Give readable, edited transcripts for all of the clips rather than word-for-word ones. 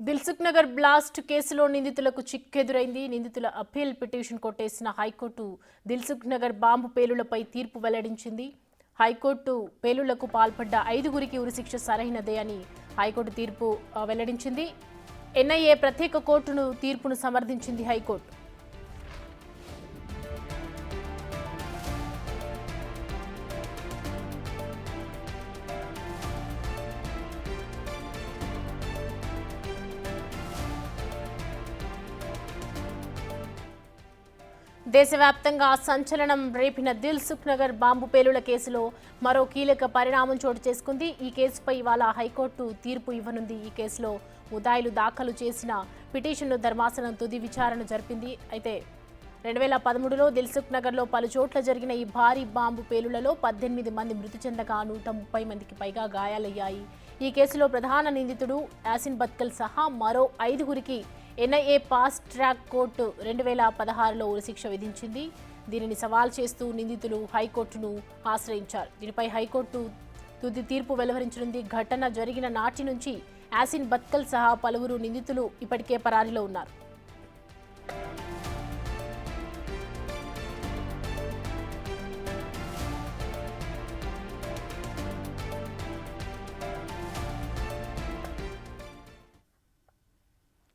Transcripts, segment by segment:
Dilsukh Nagar blast కేసులో నిందితులకు చిక్కెదురైంది. నిందితుల అప్పీల్ పిటిషన్ కొట్టేసిన హైకోర్టు దిల్సుఖ్ నగర్ బాంబు పేలుళ్లపై తీర్పు వెల్లడించింది. హైకోర్టు పేలుళ్లకు పాల్పడ్డ 5గురికి ఉరిశిక్ష సరైనదే అని హైకోర్టు తీర్పు వెల్లడించింది. ఎన్ఐఏ ప్రత్యేక కోర్టును తీర్పును సమర్థించింది హైకోర్టు. దేశవ్యాప్తంగా సంచలనం రేపిన దిల్సుఖ్ నగర్ బాంబు పేలుళ్ల కేసులో మరో కీలక పరిణామం చోటు చేసుకుంది. ఈ కేసుపై ఇవాళ హైకోర్టు తీర్పు ఇవ్వనుంది. ఈ కేసులో ముద్దాయిలు దాఖలు చేసిన పిటిషన్ను ధర్మాసనం తుది విచారణ జరిపింది. అయితే 2013లో దిల్సుఖ్ నగర్లో పలు చోట్ల జరిగిన ఈ భారీ బాంబు పేలుళ్లలో 18 మంది మృతి చెందగా 130 మందికి పైగా గాయాలయ్యాయి. ఈ కేసులో ప్రధాన నిందితుడు యాసిన్ బత్కల్ సహా మరో 5గురికి ఎన్ఐఏ ఫాస్ట్ ట్రాక్ కోర్టు 2016లో ఉరిశిక్ష విధించింది. దీనిని సవాల్ చేస్తూ నిందితులు హైకోర్టును ఆశ్రయించారు. దీనిపై హైకోర్టు తుది తీర్పు వెలువరించనుంది. ఘటన జరిగిన నాటి నుంచి యాసిన్ బత్కల్ సహా పలువురు నిందితులు ఇప్పటికే పరారీలో ఉన్నారు.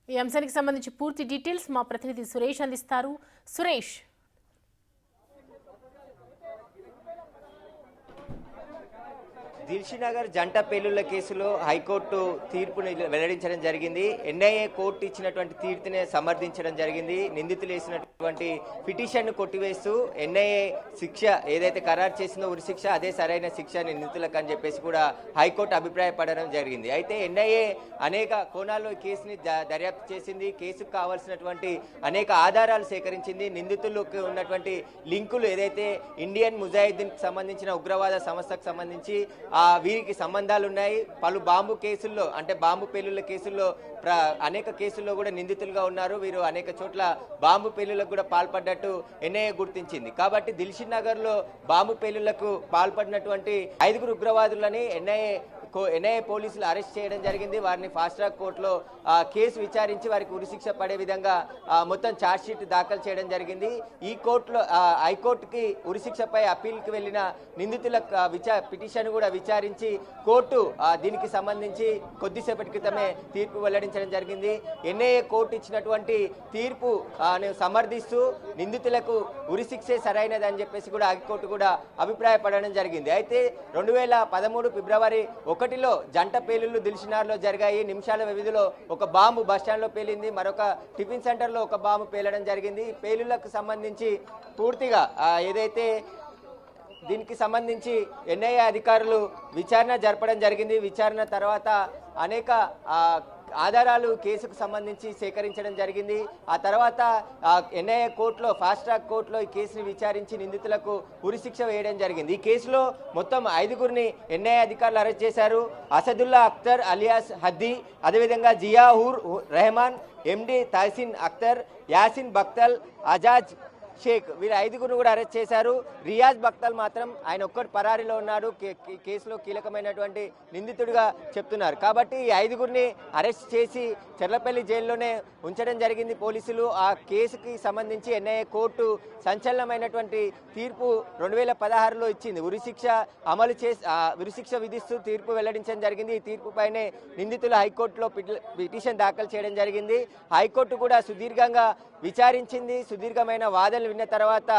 ఈ అంశానికి సంబంధించి పూర్తి డీటెయిల్స్ మా ప్రతినిధి సురేష్ అందిస్తారు. సురేష్, దిల్షుఖ్నగర్ జంట పేలుళ్ల కేసులో హైకోర్టు తీర్పును వెల్లడించడం జరిగింది. ఎన్ఐఏ కోర్టు ఇచ్చినటువంటి తీర్పునే సమర్థించడం జరిగింది. నిందితులు వేసినటువంటి పిటిషన్ను కొట్టివేస్తూ ఎన్ఐఏ శిక్ష ఏదైతే ఖరారు చేసిందో ఉరిశిక్ష అదే సరైన శిక్ష నిందితులకు అని చెప్పేసి కూడా హైకోర్టు అభిప్రాయపడడం జరిగింది. అయితే ఎన్ఐఏ అనేక కోణాల్లో ఈ కేసుని దర్యాప్తు చేసింది. కేసుకు కావాల్సినటువంటి అనేక ఆధారాలు సేకరించింది. నిందితులకు ఉన్నటువంటి లింకులు ఏదైతే ఇండియన్ ముజాహిద్దీన్కి సంబంధించిన ఉగ్రవాద సంస్థకు సంబంధించి వీరికి సంబంధాలు ఉన్నాయి. పలు బాంబు కేసుల్లో అంటే బాంబు పేలుళ్ల కేసుల్లో అనేక కేసుల్లో కూడా నిందితులుగా ఉన్నారు. వీరు అనేక చోట్ల బాంబు పేలుళ్లకు కూడా పాల్పడ్డట్టు ఎన్ఐఏ గుర్తించింది. కాబట్టి దిల్షుఖ్ నగర్ లో బాంబు పేలుళ్లకు పాల్పడినటువంటి 5గురు ఉగ్రవాదులని ఎన్ఐఏ పోలీసులు అరెస్ట్ చేయడం జరిగింది. వారిని ఫాస్ట్ ట్రాక్ కోర్టులో కేసు విచారించి వారికి ఉరిశిక్ష పడే విధంగా మొత్తం ఛార్జ్ షీట్ దాఖలు చేయడం జరిగింది. ఈ కోర్టులో హైకోర్టుకి ఉరిశిక్షపై అప్పీల్కి వెళ్లిన నిందితుల పిటిషన్ కూడా విచారించి కోర్టు దీనికి సంబంధించి కొద్దిసేపటి క్రితమే తీర్పు వెల్లడించడం జరిగింది. ఎన్ఐఏ కోర్టు ఇచ్చినటువంటి తీర్పు సమర్థిస్తూ నిందితులకు ఉరిశిక్షే సరైనదని చెప్పేసి కూడా హైకోర్టు కూడా అభిప్రాయపడడం జరిగింది. అయితే 2013 ఫిబ్రవరి 1లో జంట పేలుళ్లు దిల్షుఖ్నగర్లో జరిగాయి. నిమిషాల వ్యవధిలో ఒక బాంబు బస్టాండ్లో పేలింది. మరొక టిఫిన్ సెంటర్లో ఒక బాంబు పేలడం జరిగింది. పేలుళ్లకు సంబంధించి పూర్తిగా ఏదైతే దీనికి సంబంధించి ఎన్ఐఏ అధికారులు విచారణ జరపడం జరిగింది. విచారణ తర్వాత అనేక ఆధారాలు కేసుకు సంబంధించి సేకరించడం జరిగింది. ఆ తర్వాత ఎన్ఐఏ కోర్టులో ఫాస్ట్ ట్రాక్ కోర్టులో ఈ కేసుని విచారించి నిందితులకు ఉరిశిక్ష వేయడం జరిగింది. ఈ కేసులో మొత్తం 5గురిని ఎన్ఐఏ అధికారులు అరెస్ట్ చేశారు. అసదుల్లా అఖ్తర్ అలియాస్ హద్దీ, అదేవిధంగా జియాహూర్ రెహమాన్, ఎండి తహసిన్ అఖ్తర్, యాసిన్ బక్తల్, అజాజ్ షేక్ వీరు 5గురిని కూడా అరెస్ట్ చేశారు. రియాజ్ బక్తల్ మాత్రం ఆయన ఒక్కటి పరారీలో ఉన్నాడు. కేసులో కీలకమైనటువంటి నిందితుడిగా చెప్తున్నారు. కాబట్టి ఈ 5గురిని అరెస్ట్ చేసి చెర్లపల్లి జైల్లోనే ఉంచడం జరిగింది పోలీసులు. ఆ కేసుకి సంబంధించి ఎన్ఐఏ కోర్టు సంచలనమైనటువంటి తీర్పు 2016లో ఇచ్చింది. ఉరిశిక్ష విధిస్తూ తీర్పు వెల్లడించడం జరిగింది. ఈ తీర్పుపైనే నిందితులు హైకోర్టులో పిటిషన్ దాఖలు చేయడం జరిగింది. హైకోర్టు కూడా సుదీర్ఘంగా విచారించింది. సుదీర్ఘమైన వాదనలు విన్న తర్వాత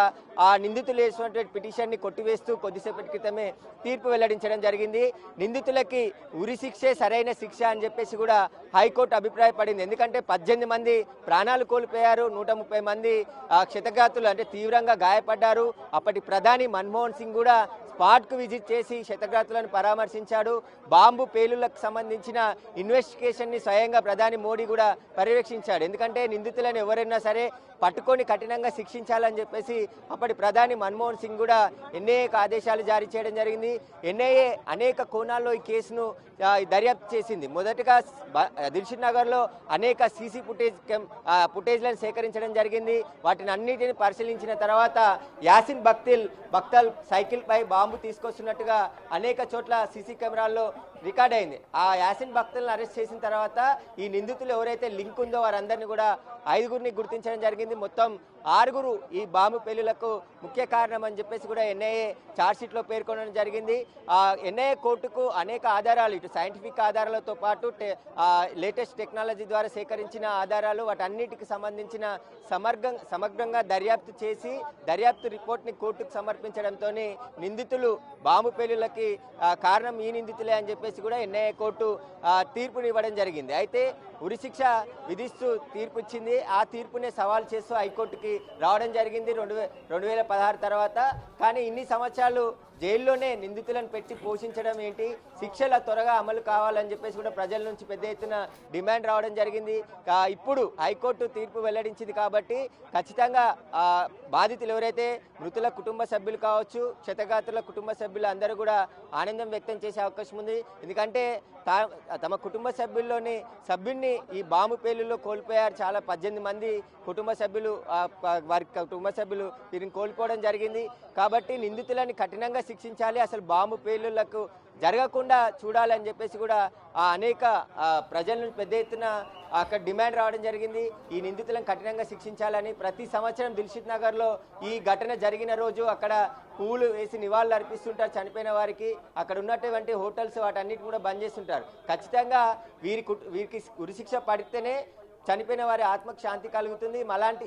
ఆ నిందితులు వేసినటువంటి పిటిషన్ని కొట్టివేస్తూ కొద్దిసేపటి క్రితమే తీర్పు వెల్లడించడం జరిగింది. నిందితులకి ఉరిశిక్షే సరైన శిక్ష అని చెప్పేసి కూడా హైకోర్టు అభిప్రాయపడింది. ఎందుకంటే 18 మంది ప్రాణాలు కోల్పోయారు, 130 మంది క్షతగాతులు అంటే తీవ్రంగా గాయపడ్డారు. అప్పటి ప్రధాని మన్మోహన్ సింగ్ కూడా స్పాట్కు విజిట్ చేసి క్షతగాతులను పరామర్శించాడు. బాంబు పేలుళ్లకు సంబంధించిన ఇన్వెస్టిగేషన్ని స్వయంగా ప్రధాని మోడీ కూడా పర్యవేక్షించాడు. ఎందుకంటే నిందితులను ఎవరైనా సరే పట్టుకొని కఠినంగా శిక్షించాలని చెప్పేసి అప్పటి ప్రధాని మన్మోహన్ సింగ్ కూడా ఎన్ఐఏకు ఆదేశాలు జారీ చేయడం జరిగింది. ఎన్ఐఏ అనేక కోణాల్లో ఈ కేసును దర్యాప్తు చేసింది. మొదటగా దిల్షుఖ్ నగర్లో అనేక సీసీ ఫుటేజ్లను సేకరించడం జరిగింది. వాటిని అన్నిటిని పరిశీలించిన తర్వాత యాసిన్ బక్తల్ సైకిల్ పై బాంబు తీసుకొస్తున్నట్టుగా అనేక చోట్ల సీసీ కెమెరాల్లో రికార్డ్ అయింది. ఆ యాసిన్ భక్తులను అరెస్ట్ చేసిన తర్వాత ఈ నిందితులు ఎవరైతే లింక్ ఉందో వారందరినీ కూడా 5గురిని గుర్తించడం జరిగింది. మొత్తం 6గురు ఈ బాంబు పేలులకు ముఖ్య కారణం అని చెప్పేసి కూడా ఎన్ఐఏ ఛార్జ్షీట్లో పేర్కొనడం జరిగింది. ఎన్ఐఏ కోర్టుకు అనేక ఆధారాలు, ఇటు సైంటిఫిక్ ఆధారాలతో పాటు లేటెస్ట్ టెక్నాలజీ ద్వారా సేకరించిన ఆధారాలు, వాటన్నిటికి సంబంధించిన సమగ్రంగా దర్యాప్తు చేసి దర్యాప్తు రిపోర్ట్ని కోర్టుకు సమర్పించడంతో నిందితులు బాంబు పేలులకి కారణం ఈ నిందితులే అని చెప్పేసి కూడా ఎన్ఐఏ కోర్టు తీర్పునివ్వడం జరిగింది. అయితే ఉరిశిక్ష విధిస్తూ తీర్పు ఇచ్చింది. ఆ తీర్పునే సవాల్ చేస్తూ హైకోర్టుకి రావడం జరిగింది 2016 తర్వాత. కానీ ఇన్ని సంవత్సరాలు జైల్లోనే నిందితులను పెట్టి పోషించడం ఏంటి, శిక్షల త్వరగా అమలు కావాలని చెప్పేసి కూడా ప్రజల నుంచి పెద్ద ఎత్తున డిమాండ్ రావడం జరిగింది. ఇప్పుడు హైకోర్టు తీర్పు వెల్లడించింది కాబట్టి ఖచ్చితంగా బాధితులు ఎవరైతే మృతుల కుటుంబ సభ్యులు కావచ్చు, క్షతగాత్రుల కుటుంబ సభ్యులు అందరూ కూడా ఆనందం వ్యక్తం చేసే అవకాశం ఉంది. ఎందుకంటే తమ కుటుంబ సభ్యుల్లోని సభ్యుడిని ఈ బాంబు పేలుల్లో కోల్పోయారు. చాలా 18 మంది కుటుంబ సభ్యులు వారి కుటుంబ సభ్యులు వీరిని కోల్పోవడం జరిగింది. కాబట్టి నిందితులని కఠినంగా శిక్షించాలి, అసలు బాంబు పేలుళ్లకు జరగకుండా చూడాలని చెప్పేసి కూడా అనేక ప్రజల నుంచి పెద్ద ఎత్తున అక్కడ డిమాండ్ రావడం జరిగింది. ఈ నిందితులను కఠినంగా శిక్షించాలని ప్రతి సంవత్సరం దిల్షుక్ నగర్లో ఈ ఘటన జరిగిన రోజు అక్కడ పూలు వేసి నివాళులు అర్పిస్తుంటారు చనిపోయిన వారికి. అక్కడ ఉన్నటువంటి హోటల్స్ వాటన్నిటి కూడా బంద్ చేస్తుంటారు. ఖచ్చితంగా వీరికి ఉరిశిక్ష పడితేనే చనిపోయిన వారి ఆత్మకు శాంతి కలుగుతుంది,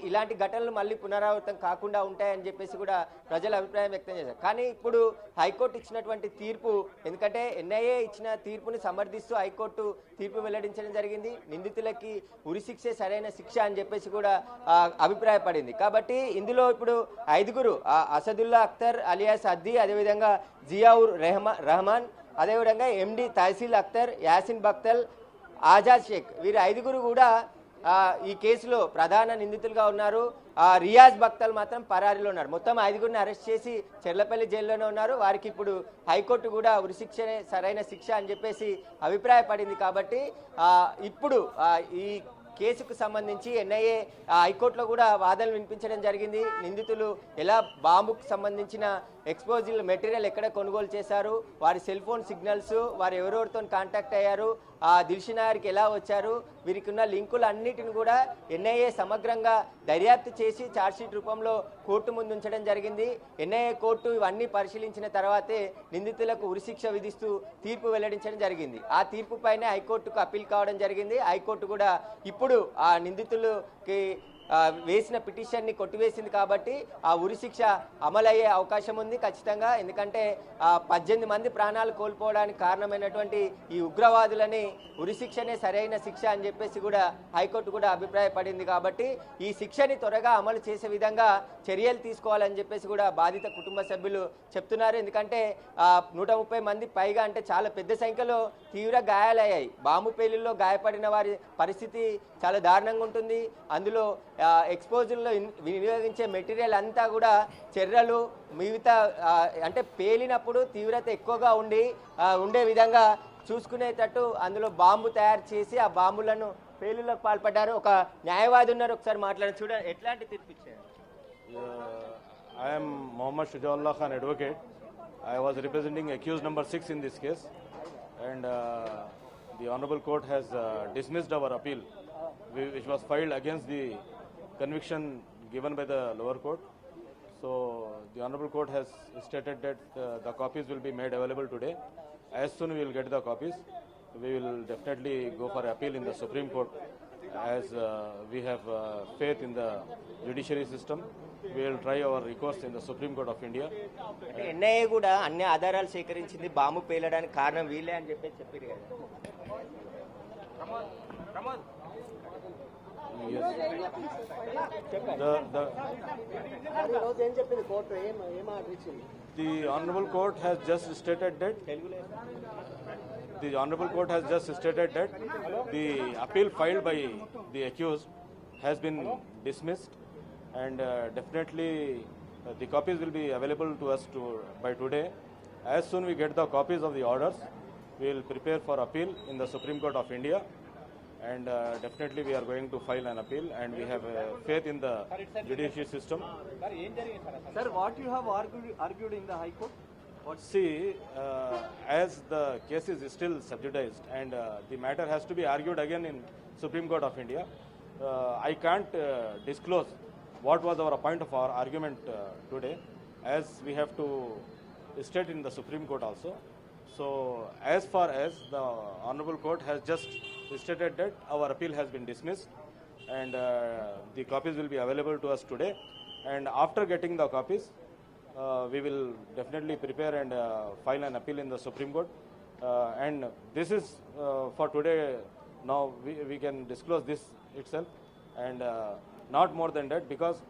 ఇలాంటి ఘటనలు మళ్ళీ పునరావృతం కాకుండా ఉంటాయని చెప్పేసి కూడా ప్రజల అభిప్రాయం వ్యక్తం చేశారు. కానీ ఇప్పుడు హైకోర్టు ఇచ్చినటువంటి తీర్పు, ఎందుకంటే ఎన్ఐఏ ఇచ్చిన తీర్పుని సమర్థిస్తూ హైకోర్టు తీర్పు వెల్లడించడం జరిగింది. నిందితులకి ఉరిశిక్షే సరైన శిక్ష అని చెప్పేసి కూడా అభిప్రాయపడింది. కాబట్టి ఇందులో ఇప్పుడు 5గురు అసదుల్లా అఖ్తర్ అలియాస్ అద్దీ, అదేవిధంగా జియావుర్ రెహమాన్, అదేవిధంగా ఎండి తహసీల్ అఖ్తర్, యాసిన్ బక్తల్, ఆజాద్ షేక్, వీరి 5గురు కూడా ఈ కేసులో ప్రధాన నిందితులుగా ఉన్నారు. రియాజ్ బక్తల్ మాత్రం పరారీలో ఉన్నారు. మొత్తం 5గురిని అరెస్ట్ చేసి చెర్లపల్లి జైల్లోనే ఉన్నారు. వారికి ఇప్పుడు హైకోర్టు కూడా ఉరిశిక్షనే సరైన శిక్ష అని చెప్పేసి అభిప్రాయపడింది. కాబట్టి ఇప్పుడు ఈ కేసుకు సంబంధించి ఎన్ఐఏ హైకోర్టులో కూడా వాదనలు వినిపించడం జరిగింది. నిందితులు ఎలా బాంబుకు సంబంధించిన ఎక్స్పోజిల్ మెటీరియల్ ఎక్కడ కొనుగోలు చేశారు, వారి సెల్ ఫోన్ సిగ్నల్స్, వారు ఎవరెవరితో కాంటాక్ట్ అయ్యారు, దిల్షునగర్కి ఎలా వచ్చారు, వీరికి ఉన్న లింకులు అన్నిటిని కూడా ఎన్ఐఏ సమగ్రంగా దర్యాప్తు చేసి ఛార్జ్షీట్ రూపంలో కోర్టు ముందు ఉంచడం జరిగింది. ఎన్ఐఏ కోర్టు ఇవన్నీ పరిశీలించిన తర్వాతే నిందితులకు ఉరిశిక్ష విధిస్తూ తీర్పు వెల్లడించడం జరిగింది. ఆ తీర్పు పైనే హైకోర్టుకు అప్పీల్ కావడం జరిగింది. హైకోర్టు కూడా ఇప్పుడు ఆ నిందితులకి వేసిన పిటిషన్ని కొట్టివేసింది. కాబట్టి ఆ ఉరిశిక్ష అమలయ్యే అవకాశం ఉంది ఖచ్చితంగా. ఎందుకంటే 18 మంది ప్రాణాలు కోల్పోవడానికి కారణమైనటువంటి ఈ ఉగ్రవాదులని ఉరిశిక్షనే సరైన శిక్ష అని చెప్పేసి కూడా హైకోర్టు కూడా అభిప్రాయపడింది. కాబట్టి ఈ శిక్షని త్వరగా అమలు చేసే విధంగా చర్యలు తీసుకోవాలని చెప్పేసి కూడా బాధిత కుటుంబ సభ్యులు చెప్తున్నారు. ఎందుకంటే 130 మంది పైగా, అంటే చాలా పెద్ద సంఖ్యలో తీవ్ర గాయాలయ్యాయి. బాంబు పేలుల్లో గాయపడిన వారి పరిస్థితి చాలా దారుణంగా ఉంటుంది. అందులో ఎక్స్పోజర్లో వినియోగించే మెటీరియల్ అంతా కూడా చెర్రలు మిగతా అంటే పేలినప్పుడు తీవ్రత ఎక్కువగా ఉండే విధంగా చూసుకునేటట్టు అందులో బాంబు తయారు చేసి ఆ బాంబులను పేలులకు పాల్పడ్డారు. ఒక న్యాయవాది ఉన్నారు, ఒకసారి మాట్లాడి చూడండి ఎట్లాంటి తీర్పు ఇచ్చారు. I am Mohammad Shujaullah Khan, advocate. I was representing accused number 6 in this case, and the Honorable Court has dismissed our appeal, which was filed against the conviction given by the lower court. So the Honorable Court has stated that the copies will be made available today. As soon we will get the copies, we will definitely go for appeal in the Supreme Court, as we have faith in the judiciary system. We will try our recourse in the Supreme Court of India. NIA కూడా అన్ని ఆధారాలు సేకరించింది, bomb పేలడానికి కారణం వీళ్ళే అని చెప్పారు కదా. Yes. The Honorable Court has just stated that the appeal filed by the accused has been dismissed, and definitely the copies will be available to us by today. As soon we get the copies of the orders, we will prepare for appeal in the Supreme Court of India, and definitely we are going to file an appeal, and we have faith in the judiciary system. Sir, what you have argued in the High Court? See, as the case is still subjudiced and the matter has to be argued again in Supreme Court of India, I can't disclose what was our point of our argument today, as we have to state in the Supreme Court also. So, as far as the Honorable Court has just stated that our appeal has been dismissed, and the copies will be available to us today, and after getting the copies, we will definitely prepare and file an appeal in the Supreme Court. And this is for today. Now we can disclose this itself, and not more than that, because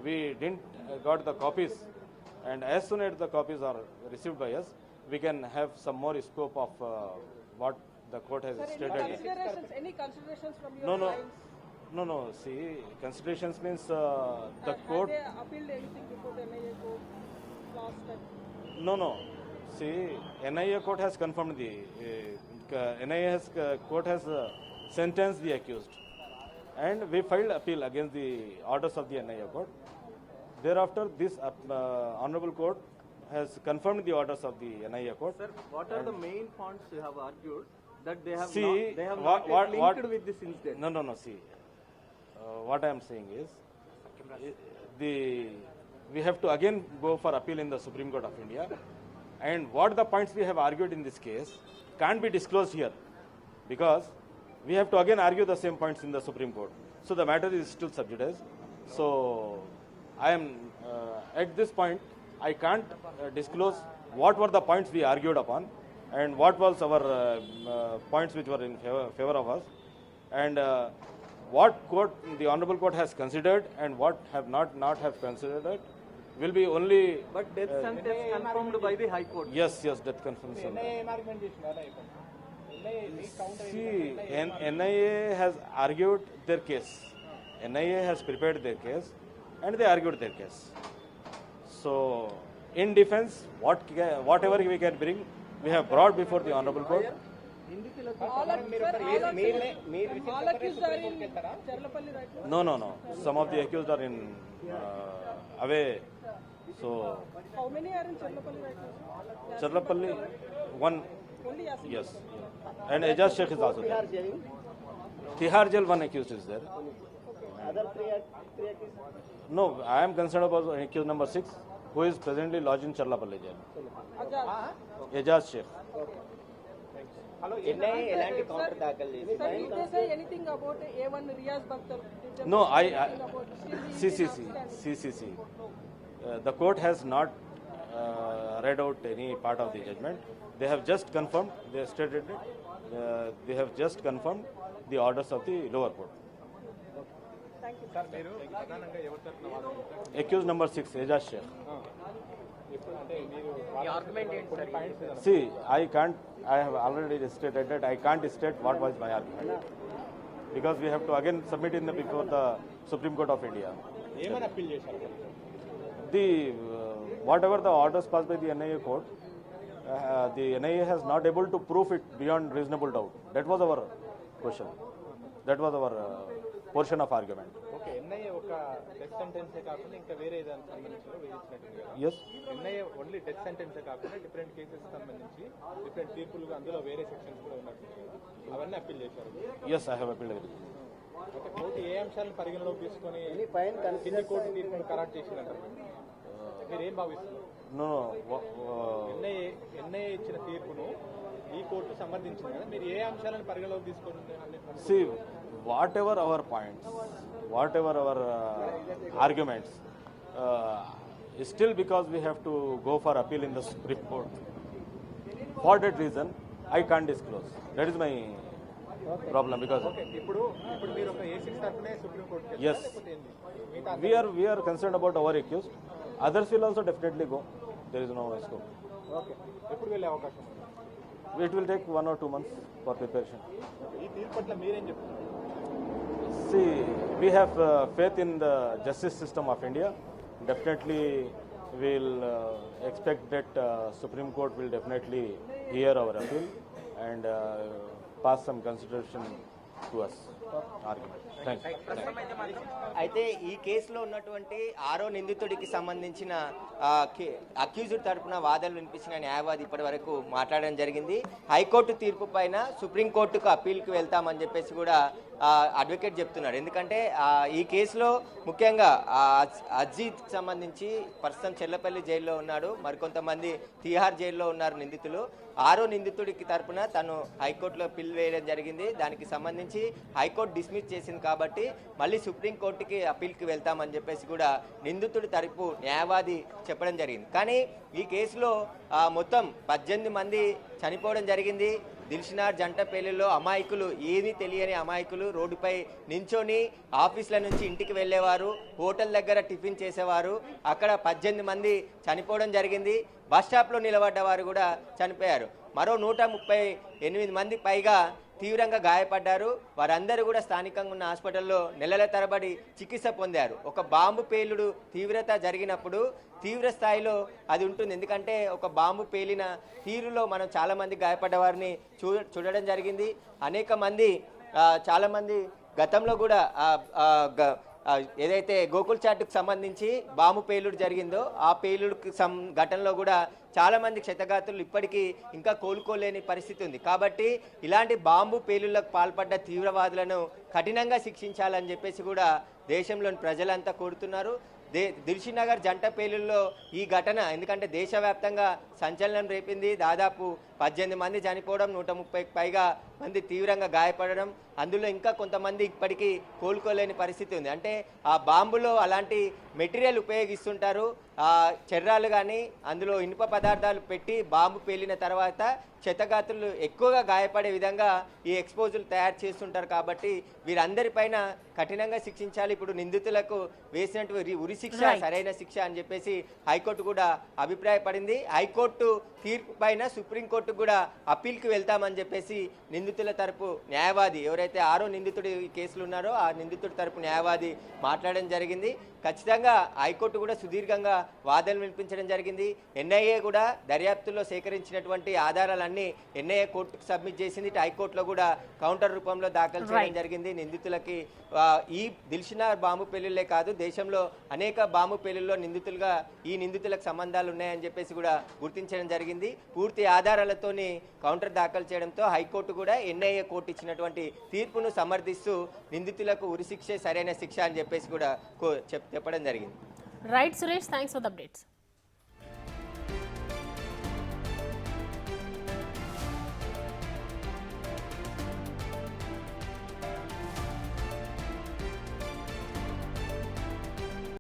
we didn't got the copies, and as soon as the copies are received by us, we can have some more scope of what the court has stated. Any considerations from your clients? No. See, considerations means the court. Have they appealed anything before the NIA court last time? No. See, NIA court has confirmed court has sentenced the accused, and we filed appeal against the orders of the NIA court. Thereafter, this honorable court has confirmed the orders of the NIA court. Sir, what are the main points you have argued that they have See, not linked with this incident? No. See, what I am saying is, we have to again go for appeal in the Supreme Court of India, and what the points we have argued in this case can't be disclosed here, because we have to again argue the same points in the Supreme Court. So the matter is still sub judice. So I am at this point I can't disclose what were the points we argued upon, and what was our points which were in favor of us, and what court the honorable court has considered and what have not have considered will be only. But death sentence confirmed by the High Court. Yes, death confirmation. See, NIA has argued their case. NIA has prepared their case, and they argued their case. So, in defense, whatever we can bring, we have brought before the honorable court. All accused are in Cherlapalli right now? No. Some of the accused are in away. So, How many are in Cherlapalli right now? Cherlapalli, one. Only Yasin? Yes. And Ejaz Sheikh is also there. Tihar jail, one accused is there. Other three accused? No, I am concerned about accused number 6, who is presently lodged in Cherlapalli jail. Ajaz. Ejaz Sheikh. NIA ఎలాంటి counter దాఖలు చేసింది? Sir, did they say anything about A1 Riyaz Bakhtar? Did they No, say anything about still he is in CCC. The court has not read out any part of the judgment. They have just confirmed, they stated it, they have just confirmed the orders of the lower court. Accused number 6, Ejaz Sheikh. See, I have already stated that I can't state what was my argument, because we have to again submit before the Supreme Court of India. Whatever the orders passed by the NIA court, the NIA has not able to prove it beyond reasonable doubt. That was our question. That was our portion of argument. Okay NIA ఒక death సెంటెన్సే కాకుండా ఇంకా వేరే దానికి సంబంధించి విధించినట్టు కదా? Yes. NIA only death సెంటెన్సే కాకుండా different cases సంబంధించి different తీర్పులు అందులో వేరే సెక్షన్స్ కూడా ఉన్నట్టు అవన్నీ అప్పీల్ చేశారు. Yes, I have appealed everything. Okay, court ఏ అంశాలను పరిగణలోకి తీసుకొని కింది కోర్టు తీర్పును ఖరారు చేసిందంటారు? మీరు ఏం భావిస్తున్నారు? No. ఎన్ఐఏ ఇచ్చిన తీర్పును ఈ కోర్టు సమర్థించింది కదా, మీరు ఏ అంశాలను పరిగణలోకి తీసుకొని See, whatever our points, whatever our arguments, still because we have to go for appeal in the Supreme Court. For that reason, I can't disclose. That is my problem, because ఇప్పుడు మీరు ఒక A6 తరపునే సుప్రీంకోర్టుకి yes, we are concerned about our accused. Others will also definitely go. There is no scope. Okay, ఎప్పుడు వెళ్ళే అవకాశం ఉంది? It will take 1 or 2 months for preparation. ఈ తీర్పు పట్ల మీరేం చెప్తున్నారు? See, we have faith in the justice system of India. Definitely, we'll expect that Supreme Court will definitely hear our appeal and pass some consideration to us. Argument. Thanks. అయితే ఈ కేసులో ఉన్నటువంటి 6వ నిందితుడికి సంబంధించిన అక్యూజ్డ్ తరపున వాదనలు వినిపించిన న్యాయవాది ఇప్పటి వరకు మాట్లాడడం జరిగింది. హైకోర్టు తీర్పు పైన సుప్రీంకోర్టుకు అప్పీల్కి వెళ్తామని చెప్పేసి కూడా అడ్వకేట్ చెప్తున్నాడు. ఎందుకంటే ఈ కేసులో ముఖ్యంగా అజీత్ సంబంధించి ప్రస్తుతం చెర్లపల్లి జైల్లో ఉన్నాడు, మరికొంతమంది తిహార్ జైల్లో ఉన్నారు నిందితులు. 6వ నిందితుడికి తరపున తను హైకోర్టులో పిల్ వేయడం జరిగింది. దానికి సంబంధించి హైకోర్టు డిస్మిస్ చేసింది కాబట్టి మళ్ళీ సుప్రీంకోర్టుకి అప్పీల్కి వెళ్తామని చెప్పేసి కూడా నిందితుడి తరపు న్యాయవాది చెప్పడం జరిగింది. కానీ ఈ కేసులో మొత్తం 18 మంది చనిపోవడం జరిగింది. దిల్షునార్ జంట పెళ్లిలో అమాయకులు, ఏమీ తెలియని అమాయకులు రోడ్డుపై నించొని ఆఫీసుల నుంచి ఇంటికి వెళ్ళేవారు, హోటల్ దగ్గర టిఫిన్ చేసేవారు. అక్కడ 18 మంది చనిపోవడం జరిగింది. బస్ స్టాప్లో నిలబడ్డవారు కూడా చనిపోయారు. మరో 138 మంది పైగా తీవ్రంగా గాయపడ్డారు. వారందరూ కూడా స్థానికంగా ఉన్న హాస్పిటల్లో నెలల తరబడి చికిత్స పొందారు. ఒక బాంబు పేలుడు తీవ్రత జరిగినప్పుడు తీవ్ర స్థాయిలో అది ఉంటుంది. ఎందుకంటే ఒక బాంబు పేలిన తీరులో మనం చాలామంది గాయపడ్డ వారిని చూడడం జరిగింది. అనేక మంది చాలామంది గతంలో కూడా ఏదైతే గోకుల్ చాట్కు సంబంధించి బాంబు పేలుడు జరిగిందో ఆ పేలుడుకి ఘటనలో కూడా చాలామంది క్షతగాత్రులు ఇప్పటికీ ఇంకా కోలుకోలేని పరిస్థితి ఉంది. కాబట్టి ఇలాంటి బాంబు పేలుళ్లకు పాల్పడ్డ తీవ్రవాదులను కఠినంగా శిక్షించాలని చెప్పేసి కూడా దేశంలోని ప్రజలంతా కోరుతున్నారు. దిల్షునగర్ జంట పేలుల్లో ఈ ఘటన ఎందుకంటే దేశవ్యాప్తంగా సంచలనం రేపింది. దాదాపు 18 మంది చనిపోవడం, 130కి పైగా మంది తీవ్రంగా గాయపడడం, అందులో ఇంకా కొంతమంది ఇప్పటికీ కోలుకోలేని పరిస్థితి ఉంది. అంటే ఆ బాంబులో అలాంటి మెటీరియల్ ఉపయోగిస్తుంటారు, చెర్రాలు కానీ అందులో ఇనుప పదార్థాలు పెట్టి బాంబు పేలిన తర్వాత క్షతగాత్రులు ఎక్కువగా గాయపడే విధంగా ఈ ఎక్స్పోజులు తయారు చేస్తుంటారు. కాబట్టి వీరందరిపైన కఠినంగా శిక్షించాలి. ఇప్పుడు నిందితులకు వేసినటువంటి ఉరి శిక్ష సరైన శిక్ష అని చెప్పేసి హైకోర్టు కూడా అభిప్రాయపడింది. హైకోర్టు తీర్పు పైన సుప్రీంకోర్టు కూడా అప్పీల్కి వెళ్తామని చెప్పేసి నిందితుల తరపు న్యాయవాది ఎవరైతే 6వ నిందితుడు ఈ కేసులు ఉన్నారో ఆ నిందితుడి తరపు న్యాయవాది మాట్లాడడం జరిగింది. ఖచ్చితంగా హైకోర్టు కూడా సుదీర్ఘంగా వాదనలు వినిపించడం జరిగింది. ఎన్ఐఏ కూడా దర్యాప్తులో సేకరించినటువంటి ఆధారాలన్నీ ఎన్ఐఏ కోర్టుకు సబ్మిట్ చేసింది. హైకోర్టులో కూడా కౌంటర్ రూపంలో దాఖలు చేయడం జరిగింది. నిందితులకి ఈ దిల్షునగర్ బాంబు పెళ్లిళ్లే కాదు, దేశంలో అనేక బాంబు పెళ్లిల్లో ఈ నిందితులకు సంబంధాలు ఉన్నాయని చెప్పేసి కూడా గుర్తించడం జరిగింది. పూర్తి ఆధారాలతోని కౌంటర్ దాఖలు చేయడంతో హైకోర్టు కూడా ఎన్ఐఏ కోర్టు ఇచ్చినటువంటి తీర్పును సమర్థిస్తూ నిందితులకు ఉరిశిక్షే సరైన శిక్ష అని చెప్పేసి కూడా చెప్పడం జరిగింది. Right Suresh, thanks for the updates.